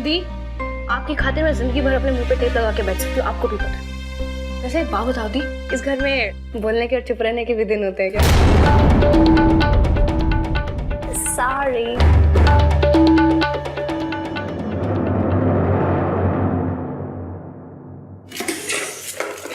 दी, आपकी खातिर मैं जिंदगी भर अपने मुंह पे टेप लगा के बैठ सकती हूँ, आपको भी पता है। वैसे एक बात बताओ दी, इस घर में बोलने के और चुप रहने के भी दिन होते हैं क्या? सॉरी।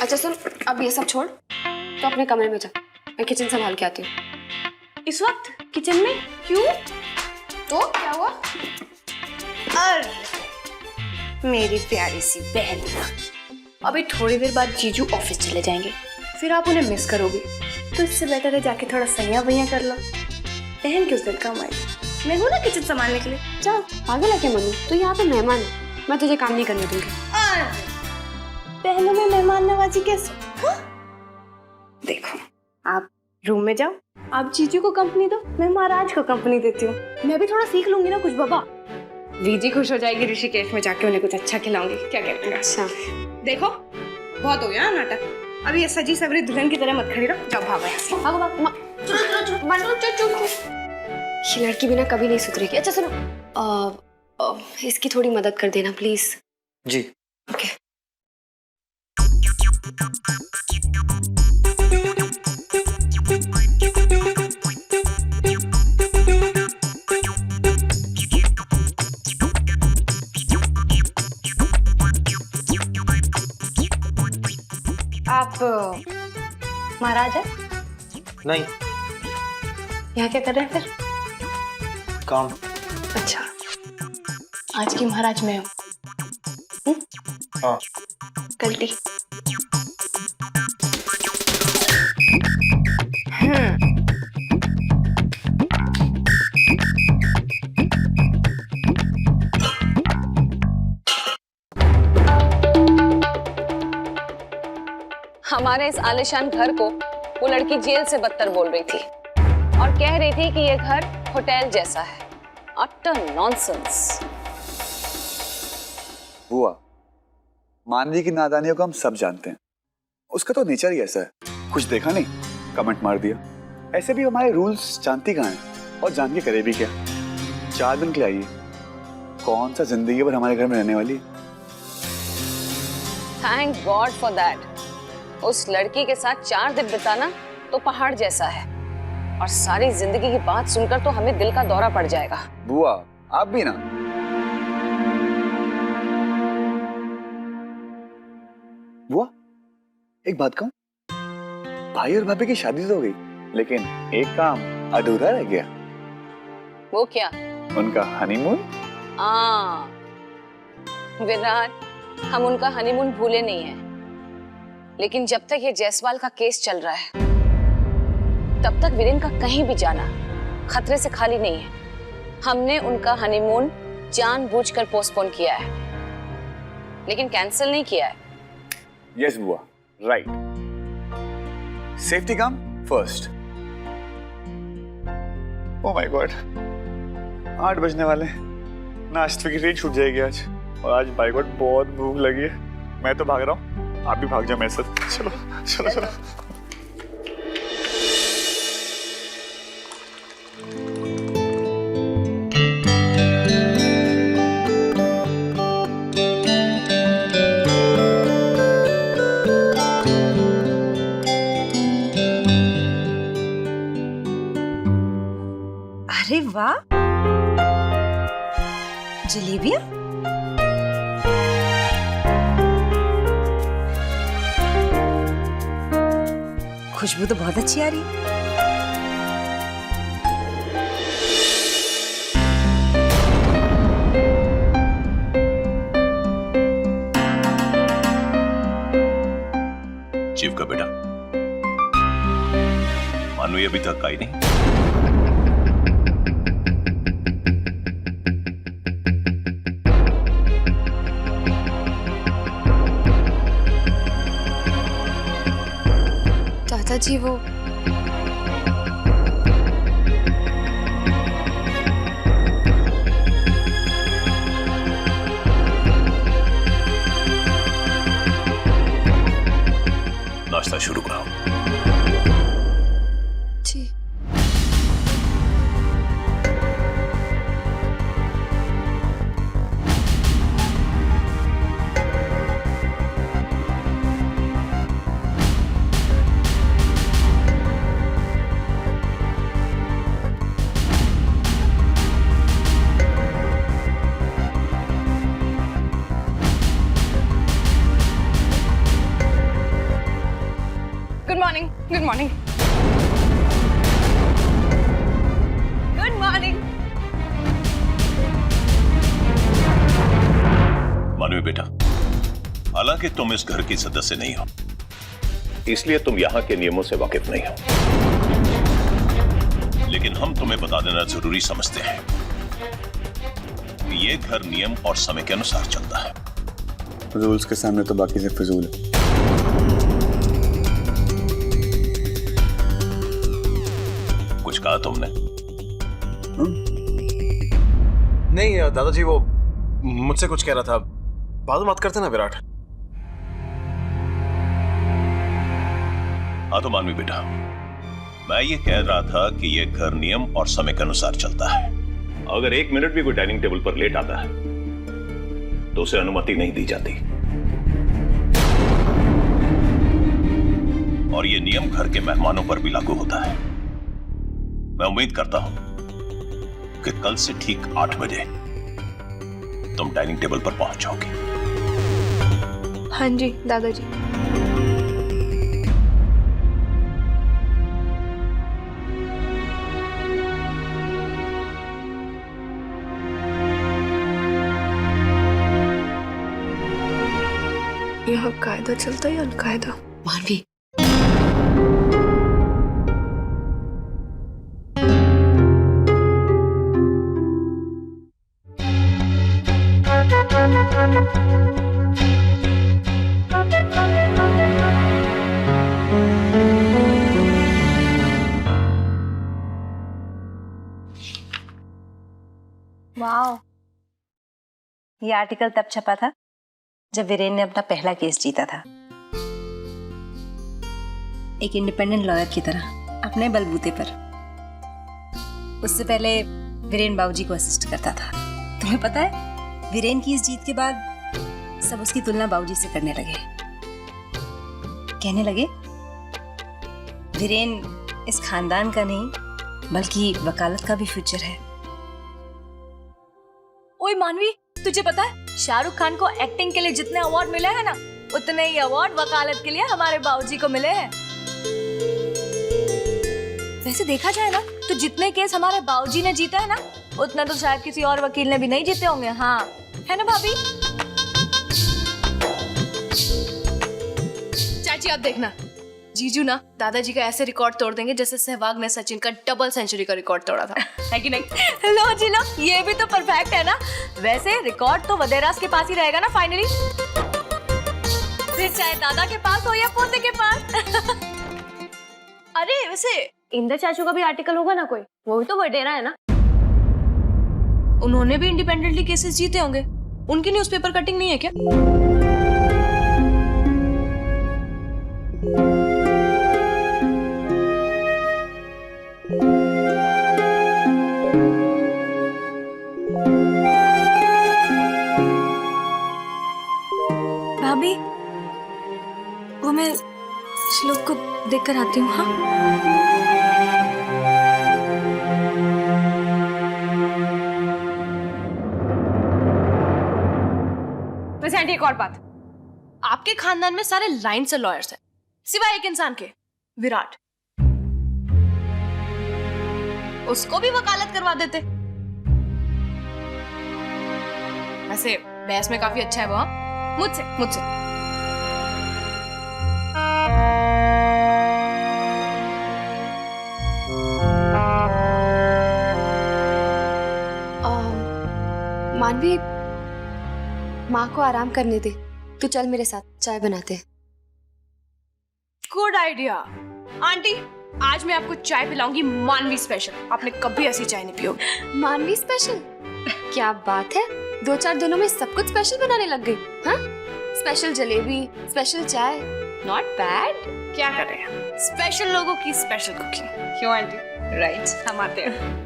अच्छा सुन, अब ये सब छोड़ तो अपने कमरे में जा, मैं किचन संभाल के आती हूँ। इस वक्त किचन में क्यों? तो क्या हुआ? अरे मेरी प्यारी सी बहन, अभी थोड़ी देर बाद जीजू ऑफिस चले जाएंगे, फिर आप उन्हें मिस करोगे, तो इससे बेटर है जाके थोड़ा सैया वैया कर लो। बहन किस दिन काम आएगी, मैं हूं ना किचन संभालने के लिए। जा, पागल है क्या मम्मी? तू यहाँ पे मेहमान है, मैं तुझे काम नहीं करने दूंगी। बहनों में मेहमान नवाजी कैसे? हाँ? देखो, आप रूम में जाओ, आप जीजू को कंपनी दो, मैं महाराज को कंपनी देती हूँ। मैं भी थोड़ा सीख लूंगी ना कुछ बाबा। दीदी खुश हो जाएगी, ऋषिकेश में जाके उन्हें कुछ अच्छा खिलाऊंगी। क्या कहते हैं? अच्छा देखो, बहुत हो गया नाटक, अभी ये सजी सवरी दुल्हन की तरह मत खड़ी रहो, जाओ भागो यहाँ से। भागो भागो, ये लड़की बिना कभी नहीं सुधरेगी। अच्छा सुनो, इसकी थोड़ी मदद कर देना प्लीज। जी। ओके। आप महाराज है? नहीं। यहाँ क्या कर रहे हैं फिर? काम। अच्छा, आज की महाराज मैं हूँ। हाँ। गलती। हमारे इस आलीशान घर को वो लड़की जेल से बदतर बोल रही थी और कह रही थी कि ये घर होटल जैसा है। Utter nonsense. बुआ, मानवी की नादानियों को हम सब जानते हैं, उसका तो नेचर ही ऐसा है। कुछ देखा नहीं, कमेंट मार दिया। ऐसे भी हमारे रूल्स जानती कहाँ हैं, और जान के करे भी क्या। 4 दिन के लिए आई है, कौन सा जिंदगी भर हमारे घर में रहने वाली। Thank God for that. उस लड़की के साथ 4 दिन बिताना तो पहाड़ जैसा है, और सारी जिंदगी की बात सुनकर तो हमें दिल का दौरा पड़ जाएगा। बुआ, आप भी ना। बुआ, एक बात कहूं, भाई और भाभी की शादी तो हो गई, लेकिन एक काम अधूरा रह गया। वो क्या? उनका हनीमून। विराट, हम उनका हनीमून भूले नहीं हैं, लेकिन जब तक ये जायसवाल का केस चल रहा है तब तक वीरेन का कहीं भी जाना खतरे से खाली नहीं है। हमने उनका हनीमून जानबूझकर पोस्टपोन किया है, लेकिन कैंसिल नहीं किया है। यस बुआ, right. Safety come first. Oh my God, 8 बजने वाले, नाश्ते की ट्रेन छूट जाएगी आज। और आज बाय गॉड बहुत भूख लगी है। मैं तो भाग रहा हूँ, आप भी भाग जाओ मेरे साथ। चलो चलो चलो। अरे वाह, जलेबियां। खुशबू तो बहुत अच्छी आ रही है। चीफ का बेटा मानवी अभी तक आई नहीं। चाचा जी वो नाश्ता शुरू कराओ। जी। Morning, good morning, good morning. Manvi बेटा, हालांकि तुम इस घर की सदस्य नहीं हो, इसलिए तुम यहाँ के नियमों से वाकिफ नहीं हो, लेकिन हम तुम्हें बता देना जरूरी समझते हैं कि ये घर नियम और समय के अनुसार चलता है। रूल्स के सामने तो बाकी से फिजूल है। कुछ कहा तुमने? नहीं दादाजी, वो मुझसे कुछ कह रहा था। बाद में बात करते ना विराट। हाँ तो मानवी बेटा, मैं ये कह रहा था कि ये घर नियम और समय के अनुसार चलता है। अगर 1 मिनट भी कोई डाइनिंग टेबल पर लेट आता है तो उसे अनुमति नहीं दी जाती, और ये नियम घर के मेहमानों पर भी लागू होता है। मैं उम्मीद करता हूं कि कल से ठीक 8 बजे तुम डाइनिंग टेबल पर पहुंच जाओगे। हाँ जी दादाजी। यहाँ कायदा चलता है या अलकायदा? मानवी, वाह, ये आर्टिकल तब छपा था जब वीरेन ने अपना पहला केस जीता था, एक इंडिपेंडेंट लॉयर की तरह अपने बलबूते पर। उससे पहले वीरेन बाबूजी को असिस्ट करता था। तुम्हें पता है, वीरेन की इस जीत के बाद सब उसकी तुलना बाबूजी से करने लगे। कहने लगे वीरेन इस खानदान का नहीं बल्कि वकालत का भी फ्यूचर है। ओए मानवी, तुझे पता है शाहरुख खान को एक्टिंग के लिए जितने अवार्ड मिले हैं ना, उतने ही अवार्ड वकालत के लिए हमारे बाबूजी को मिले हैं। वैसे देखा जाए ना तो जितने केस हमारे बाबूजी ने जीते हैं ना, उतने तो शायद किसी और वकील ने भी नहीं जीते होंगे। हाँ, है ना भाभी? चाची आप देखना, जीजू ना दादाजी का ऐसे रिकॉर्ड तोड़ देंगे जैसे सहवाग ने सचिन का डबल सेंचुरी का रिकॉर्ड तोड़ा था। है कि नहीं? लो जी लो, ये भी तो परफेक्ट है ना। वैसे रिकॉर्ड तो वडेरास के पास ही रहेगा ना फाइनली, फिर चाहे दादा के पास हो या पोते के पास। अरे वैसे इंदर चाचू का भी आर्टिकल होगा ना कोई, वो भी तो वडेरा है ना। उन्होंने भी इंडिपेंडेंटली केसेस जीते होंगे, उनकी न्यूज़पेपर कटिंग नहीं है क्या? भाभी, वो मैं श्लोक को देखकर आती हूँ। हाँ, वैसे आंटी एक और बात, आपके खानदान में सारे लाइन से लॉयर्स हैं, सिवाय एक इंसान के, विराट। उसको भी वकालत करवा देते। वैसे बहस में काफी अच्छा है वो। हाँ? मुझसे मानवी, माँ को आराम करने दे। तू चल मेरे साथ, चाय बनाते हैं। Good idea. आंटी, आज मैं आपको चाय पिलाऊंगी, मानवी स्पेशल। आपने कभी ऐसी चाय नहीं पियोगी। मानवी स्पेशल? क्या बात है, 2-4 दिनों में सब कुछ स्पेशल बनाने लग गई। हाँ, स्पेशल जलेबी, स्पेशल चाय, नॉट बैड। क्या कर रहे हैं, स्पेशल लोगों की स्पेशल कुकिंग। क्यों आंटी? राइट, हम आते हैं।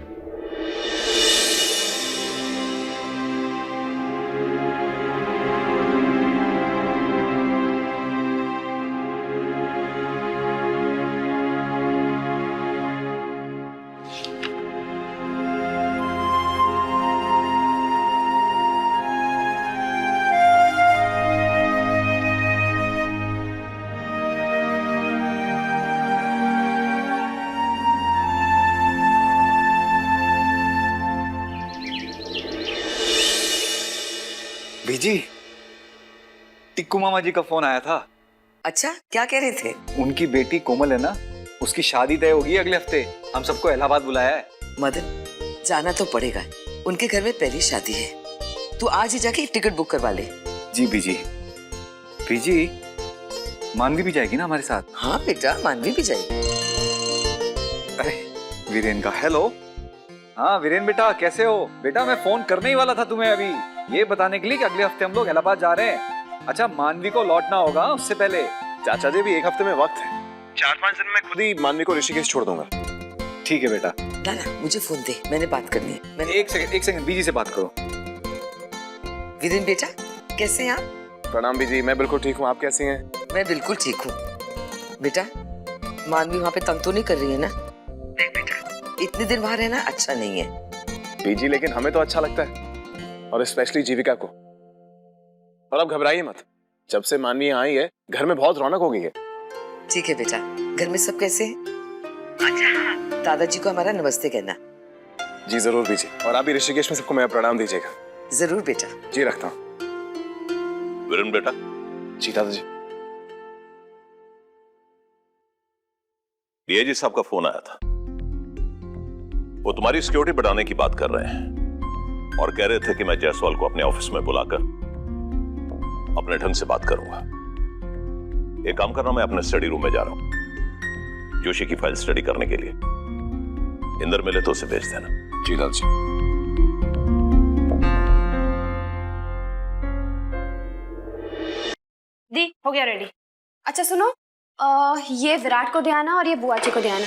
टिक्कू मामा जी का फोन आया था। अच्छा, क्या कह रहे थे? उनकी बेटी कोमल है ना, उसकी शादी तय होगी अगले हफ्ते। हम सबको इलाहाबाद बुलाया है। मदन, जाना तो पड़ेगा, उनके घर में पहली शादी है। तू आज ही जाके टिकट बुक करवा ले। जी बीजी। बीजी, मानवी भी जाएगी ना हमारे साथ? हाँ बेटा, मानवी भी जाएगी। अरे वीरेन का हेलो। हाँ वीरेन बेटा, कैसे हो? बेटा मैं फोन करने ही वाला था तुम्हें अभी, ये बताने के लिए कि अगले हफ्ते हम लोग इलाहाबाद जा रहे हैं। अच्छा, मानवी को लौटना होगा उससे पहले। चाचा जी भी एक हफ्ते में वक्त है, 4-5 दिन में खुद ही मानवी को ऋषिकेश छोड़ दूंगा। ठीक है बेटा। ना ना, मुझे फोन दे, मैंने बात करनी है। मैंने... एक सेकंड बीजी से बात करो। वीरेन बेटा, कैसे हैं आप? प्रणाम बीजी, मैं बिल्कुल ठीक हूँ, आप कैसी हैं? मैं बिल्कुल ठीक हूँ। बेटा, मानवी वहाँ पे तंग तो नहीं कर रही है ना? देख बेटा, इतने दिन वहाँ रहना अच्छा नहीं है। बीजी, लेकिन हमें तो अच्छा लगता है, और स्पेशली जीविका को। और अब घबराइए मत, जब से मानवी यहाँ आई है घर में बहुत रौनक हो गई है। ठीक है बेटा, घर में सब कैसे हैं? अच्छा, दादाजी को हमारा नमस्ते कहना। जी जरूर बीजी, और आप भी ऋषिकेश में सबको मेरा प्रणाम दीजिएगा। जरूर बेटा। जी रखता हूँ। वीरेन बेटा। जी दादाजी। डीआईजी साहब का फोन आया था, वो तुम्हारी सिक्योरिटी बढ़ाने की बात कर रहे हैं और कह रहे थे कि मैं जायसवाल को अपने ऑफिस में बुलाकर अपने ढंग से बात करूंगा। एक काम करना, मैं अपने स्टडी रूम में जा रहा हूं जोशी की फाइल स्टडी करने के लिए। इंदर मिले तो उसे भेज देना। जी दादाजी। दी, हो गया रेडी। अच्छा सुनो, ये विराट को देना और ये बुआ जी को देना।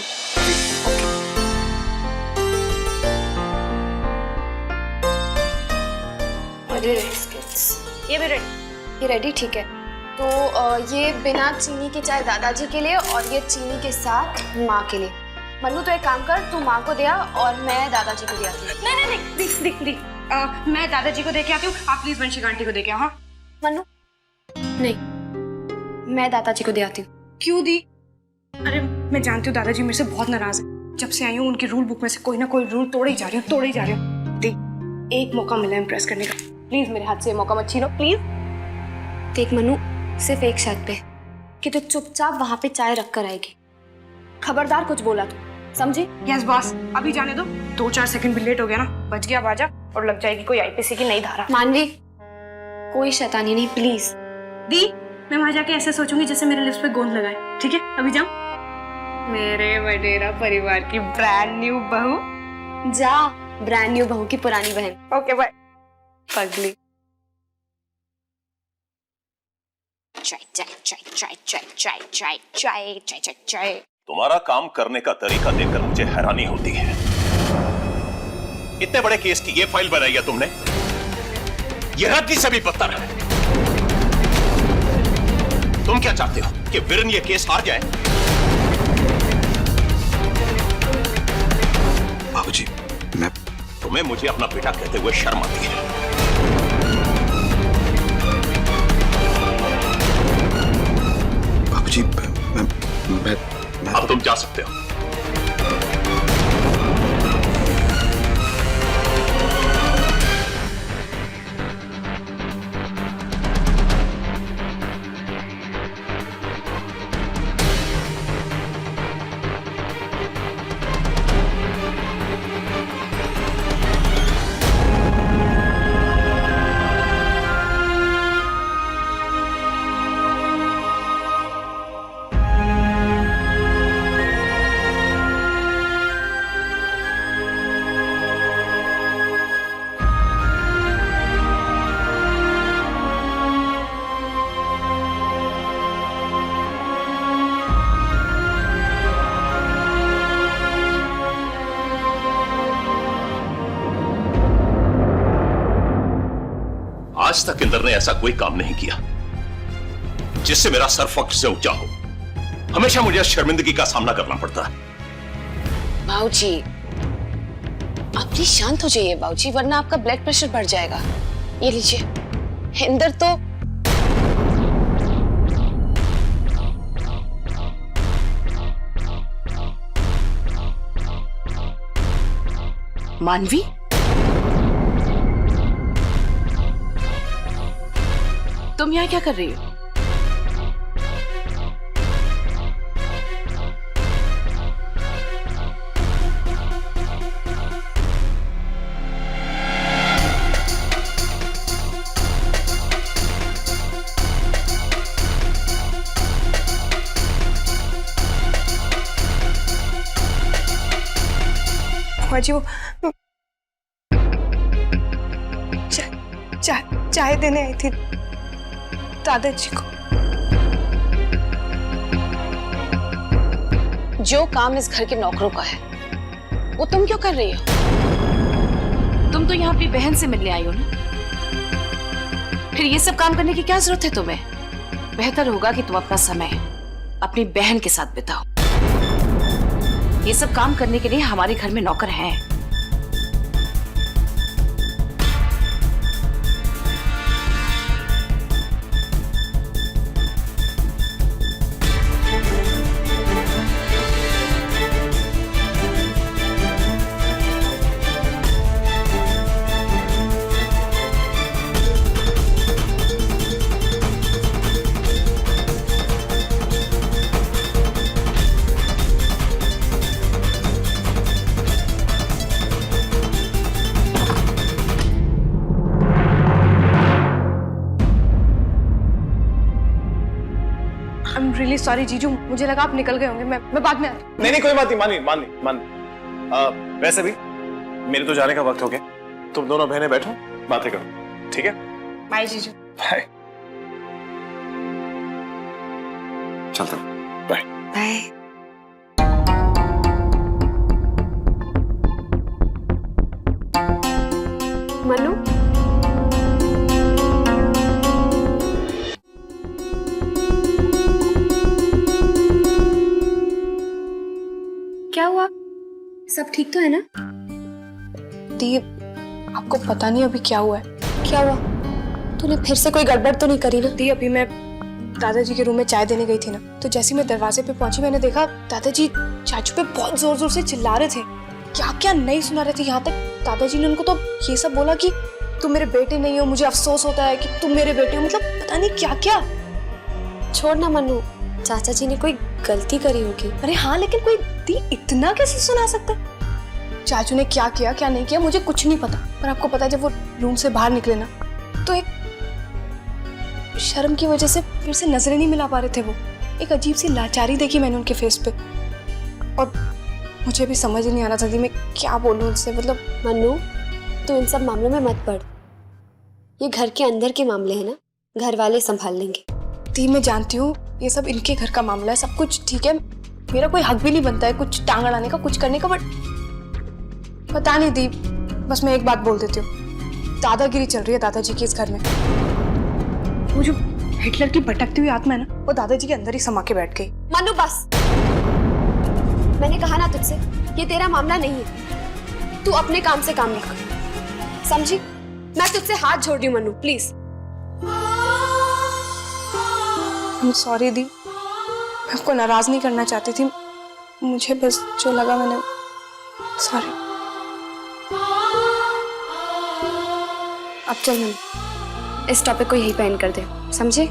ये भी रेडी। ये रेडी, ठीक है। तो ये बिना चीनी की चाय दादाजी के लिए और ये चीनी के साथ माँ के लिए। मन्नू, तो एक काम कर, तू माँ को दिया और मैं दादाजी को दिया। नहीं, दी, मैं दादाजी को देके आती हूँ, आप प्लीज वंशिका आंटी को देके आओ। हाँ मन्नू, नहीं, मैं दादाजी को दे आती हूँ। क्यों दी? अरे मैं जानती हूँ दादाजी मेरे से बहुत नाराज है। जब से आई हूँ उनकी रूल बुक में से कोई ना कोई रूल तोड़े ही जा रही हूँ। दी, एक मौका मिला इम्प्रेस करने का, प्लीज मेरे हाथ से ये मौका मत छीनो, प्लीज। देख मन्नू, सिर्फ एक शर्त पे कि तू चुपचाप वहां पे चाय रख कर आएगी। खबरदार कुछ बोला तो, समझी? यस बॉस, अभी जाने दो। 2-4 सेकंड भी लेट हो गया ना, बच गया बाजा और लग जाएगी कोई आईपीसी की नई धारा। मानवी, कोई शैतानी नहीं, प्लीज। दी, मैं वहां जाके ऐसे सोचूंगी जैसे मेरे लिप्स पे गोंद लगाए। ठीक है, अभी जाऊं? मेरे वडेरा परिवार की ब्रांड न्यू बहू। जा, ब्रांड न्यू बहू की पुरानी बहन। ओके बाय पगली। चाय चाय चाय चाय चाय चाय चाय चाय चाय चाय चाय। तुम्हारा काम करने का तरीका देखकर मुझे हैरानी होती है। इतने बड़े केस की ये फाइल बनाई है तुमने, ये रद्दी से भी बदतर है। तुम क्या चाहते हो कि वीरेन ये केस हार जाए? बाबूजी, तुम्हें मुझे अपना बेटा कहते हुए शर्म आती है? बाबूजी, मैं अब तुम जा सकते हो। आज तक इंदर ने ऐसा कोई काम नहीं किया जिससे मेरा सर फख्र से ऊंचा हो। हमेशा मुझे शर्मिंदगी का सामना करना पड़ता है। बाबूजी, आप प्लीज शांत हो जाइए बाबूजी, वरना आपका ब्लड प्रेशर बढ़ जाएगा। ये लीजिए। इंदर तो मानवी, तुम यहाँ क्या कर रही हो? जी वो चाय देने आई थी दादाजी को। जो काम इस घर के नौकरों का है वो तुम क्यों कर रही हो? तुम तो यहाँ अपनी बहन से मिलने आई हो ना, फिर ये सब काम करने की क्या जरूरत है तुम्हें? बेहतर होगा कि तुम अपना समय अपनी बहन के साथ बिताओ। ये सब काम करने के लिए हमारे घर में नौकर हैं। रियली सॉरी जीजू, मुझे लगा आप निकल गए होंगे। मैं बाद में आती हूँ। नहीं कोई बात नहीं, मान। वैसे भी मेरे तो जाने का वक्त हो गया, तुम दोनों बहनें बैठो बातें करो, ठीक है? बाय जीजू। बाय। चलता हूँ, बाय। बाय। मनु, क्या हुआ? सब ठीक तो है ना? दी, आपको पता नहीं अभी क्या हुआ है? क्या हुआ? तूने फिर से कोई गड़बड़ तो नहीं करी ना? दी, अभी मैं दादाजी के रूम में चाय देने गई थी ना, तो जैसे मैं दरवाजे पे पहुंची मैंने देखा दादाजी चाचू पे बहुत जोर जोर से चिल्ला रहे थे। क्या क्या नहीं सुना रहे थे। यहाँ तक दादाजी ने उनको तो ये सब बोला कि तुम मेरे बेटे नहीं हो, मुझे अफसोस होता है कि तुम मेरे बेटे हो। मतलब पता नहीं क्या क्या। छोड़ ना मनु, चाचा जी ने कोई गलती करी होगी। अरे हाँ, लेकिन कोई दी इतना कैसे सुना सकता है? चाचू ने क्या किया क्या नहीं किया मुझे कुछ नहीं पता, पर आपको पता है जब वो रूम से बाहर निकले ना, तो एक शर्म की वजह से फिर से नजरें नहीं मिला पा रहे थे। वो एक अजीब सी लाचारी देखी मैंने उनके फेस पे, और मुझे भी समझ ही नहीं आ रहा था कि मैं क्या बोलूं उनसे। मतलब मनु, तू इन सब मामलों में मत पड़। ये घर के अंदर के मामले हैं ना, घर वाले संभाल लेंगे। दी, मैं जानती हूँ ये सब इनके घर का मामला है, सब कुछ ठीक है, मेरा कोई हक भी नहीं बनता है कुछ टांग अड़ाने का, कुछ करने का, बट पता नहीं दी, बस मैं एक बात बोल देती हूँ, दादागिरी चल रही है दादाजी की इस घर में। वो जो हिटलर की भटकती हुई आत्मा है ना, वो दादाजी के अंदर ही समा के बैठ गई। मनु बस, मैंने कहा ना तुझसे, ये तेरा मामला नहीं है। तू अपने काम से काम रख, समझी? मैं तुझसे हाथ जोड़ रही हूँ मनु, प्लीज। सॉरी दी, मैं आपको नाराज नहीं करना चाहती थी, मुझे बस जो लगा मैंने, सॉरी। अब चल मनु, इस टॉपिक को यहीं पे एंड कर दे, समझे?